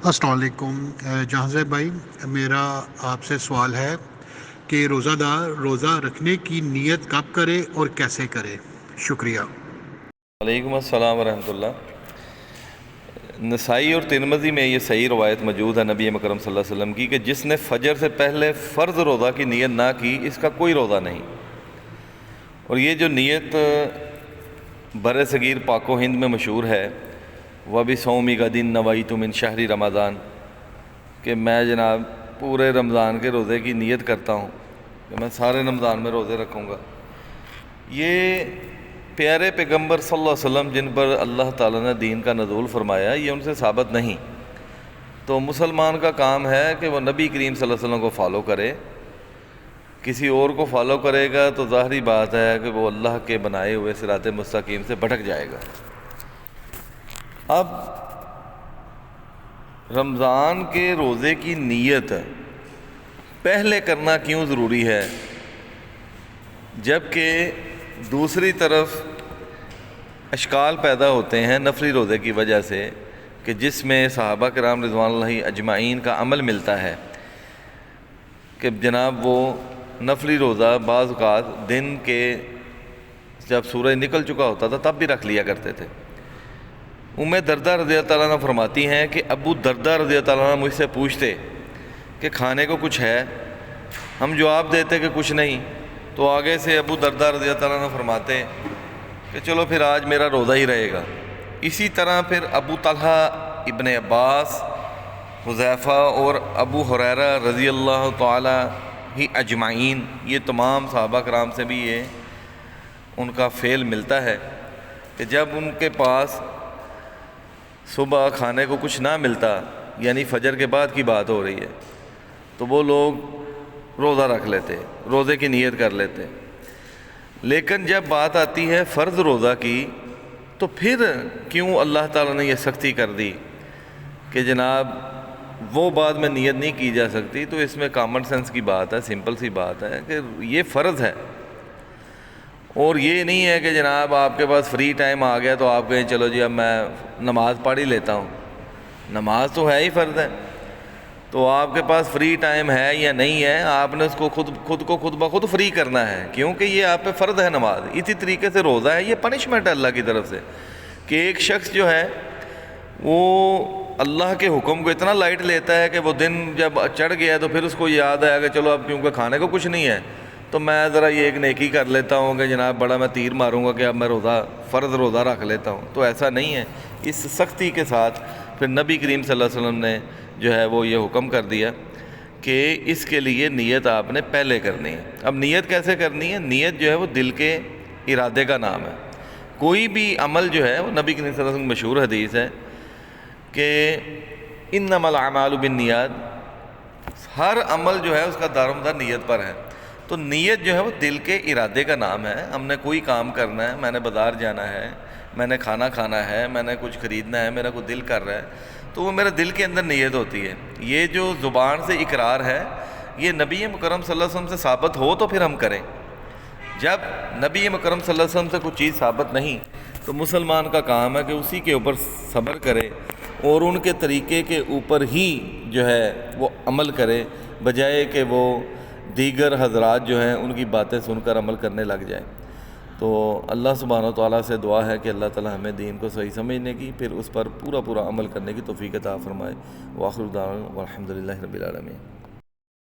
السلام علیکم جہاں زیب بھائی، میرا آپ سے سوال ہے کہ روزہ دار روزہ رکھنے کی نیت کب کرے اور کیسے کرے؟ شکریہ۔ وعلیکم السلام ورحمۃ اللہ۔ نسائی اور ترمذی میں یہ صحیح روایت موجود ہے نبی مکرم صلی اللہ علیہ وسلم کی کہ جس نے فجر سے پہلے فرض روزہ کی نیت نہ کی اس کا کوئی روزہ نہیں۔ اور یہ جو نیت بر صغیر پاک و ہند میں مشہور ہے، وَبِصَوْمِ غَدٍ نَوَيْتُ مِنْ شَهْرِ رمضان، کہ میں جناب پورے رمضان کے روزے کی نیت کرتا ہوں کہ میں سارے رمضان میں روزے رکھوں گا۔ یہ پیارے پیغمبر صلی اللہ علیہ وسلم جن پر اللہ تعالیٰ نے دین کا نزول فرمایا، یہ ان سے ثابت نہیں۔ تو مسلمان کا کام ہے کہ وہ نبی کریم صلی اللہ علیہ وسلم کو فالو کرے۔ کسی اور کو فالو کرے گا تو ظاہری بات ہے کہ وہ اللہ کے بنائے ہوئے صراط مستقیم سے بھٹک جائے گا۔ اب رمضان کے روزے کی نیت پہلے کرنا کیوں ضروری ہے، جبکہ دوسری طرف اشکال پیدا ہوتے ہیں نفلی روزے کی وجہ سے کہ جس میں صحابہ کرام رضوان اللہ اجمعین کا عمل ملتا ہے کہ جناب وہ نفلی روزہ بعض اوقات دن کے جب سورج نکل چکا ہوتا تھا تب بھی رکھ لیا کرتے تھے۔ ام دردہ رضی اللہ تعالیٰ عنہ فرماتی ہیں کہ ابو دردہ رضی اللہ تعالیٰ عنہ مجھ سے پوچھتے کہ کھانے کو کچھ ہے، ہم جواب دیتے کہ کچھ نہیں، تو آگے سے ابو دردہ رضی اللہ تعالیٰ عنہ فرماتے کہ چلو پھر آج میرا روزہ ہی رہے گا۔ اسی طرح پھر ابو طلحہ، ابن عباس، حذیفہ اور ابو ہریرہ رضی اللہ تعالیٰ ہی اجمعین، یہ تمام صحابہ کرام سے بھی یہ ان کا فعل ملتا ہے کہ جب ان کے پاس صبح کھانے کو کچھ نہ ملتا، یعنی فجر کے بعد کی بات ہو رہی ہے، تو وہ لوگ روزہ رکھ لیتے، روزے کی نیت کر لیتے۔ لیکن جب بات آتی ہے فرض روزہ کی تو پھر کیوں اللہ تعالیٰ نے یہ سختی کر دی کہ جناب وہ بعد میں نیت نہیں کی جا سکتی؟ تو اس میں کامن سینس کی بات ہے، سمپل سی بات ہے کہ یہ فرض ہے، اور یہ نہیں ہے کہ جناب آپ کے پاس فری ٹائم آ گیا تو آپ کہیں چلو جی اب میں نماز پڑھ ہی لیتا ہوں۔ نماز تو ہے ہی فرض ہے، تو آپ کے پاس فری ٹائم ہے یا نہیں ہے، آپ نے اس کو خود کو خود بخود فری کرنا ہے، کیونکہ یہ آپ پہ فرض ہے نماز۔ اسی طریقے سے روزہ ہے، یہ پنشمنٹ ہے اللہ کی طرف سے کہ ایک شخص جو ہے وہ اللہ کے حکم کو اتنا لائٹ لیتا ہے کہ وہ دن جب چڑھ گیا تو پھر اس کو یاد آیا کہ چلو اب کیونکہ کھانے کو کچھ نہیں ہے تو میں ذرا یہ ایک نیکی کر لیتا ہوں کہ جناب بڑا میں تیر ماروں گا کہ اب میں فرض روزہ رکھ لیتا ہوں۔ تو ایسا نہیں ہے، اس سختی کے ساتھ پھر نبی کریم صلی اللہ علیہ وسلم نے جو ہے وہ یہ حکم کر دیا کہ اس کے لیے نیت آپ نے پہلے کرنی ہے۔ اب نیت کیسے کرنی ہے؟ نیت جو ہے وہ دل کے ارادے کا نام ہے۔ کوئی بھی عمل جو ہے وہ نبی کریم صلی اللہ علیہ وسلم کی مشہور حدیث ہے کہ انما الاعمال بالنیات، ہر عمل جو ہے اس کا دار و مدار نیت پر ہے۔ تو نیت جو ہے وہ دل کے ارادے کا نام ہے۔ ہم نے کوئی کام کرنا ہے، میں نے بازار جانا ہے، میں نے کھانا کھانا ہے، میں نے کچھ خریدنا ہے، میرا کوئی دل کر رہا ہے، تو وہ میرے دل کے اندر نیت ہوتی ہے۔ یہ جو زبان سے اقرار ہے یہ نبی مکرم صلی اللہ علیہ وسلم سے ثابت ہو تو پھر ہم کریں۔ جب نبی مکرم صلی اللہ علیہ وسلم سے کوئی چیز ثابت نہیں تو مسلمان کا کام ہے کہ اسی کے اوپر صبر کرے اور ان کے طریقے کے اوپر ہی جو ہے وہ عمل کرے، بجائے کہ وہ دیگر حضرات جو ہیں ان کی باتیں سن کر عمل کرنے لگ جائیں۔ تو اللہ سبحانہ و تعالیٰ سے دعا ہے کہ اللہ تعالیٰ ہمیں دین کو صحیح سمجھنے کی، پھر اس پر پورا عمل کرنے کی توفیق عطا فرمائے۔ وآخر دعوانا والحمد للہ رب العالمین۔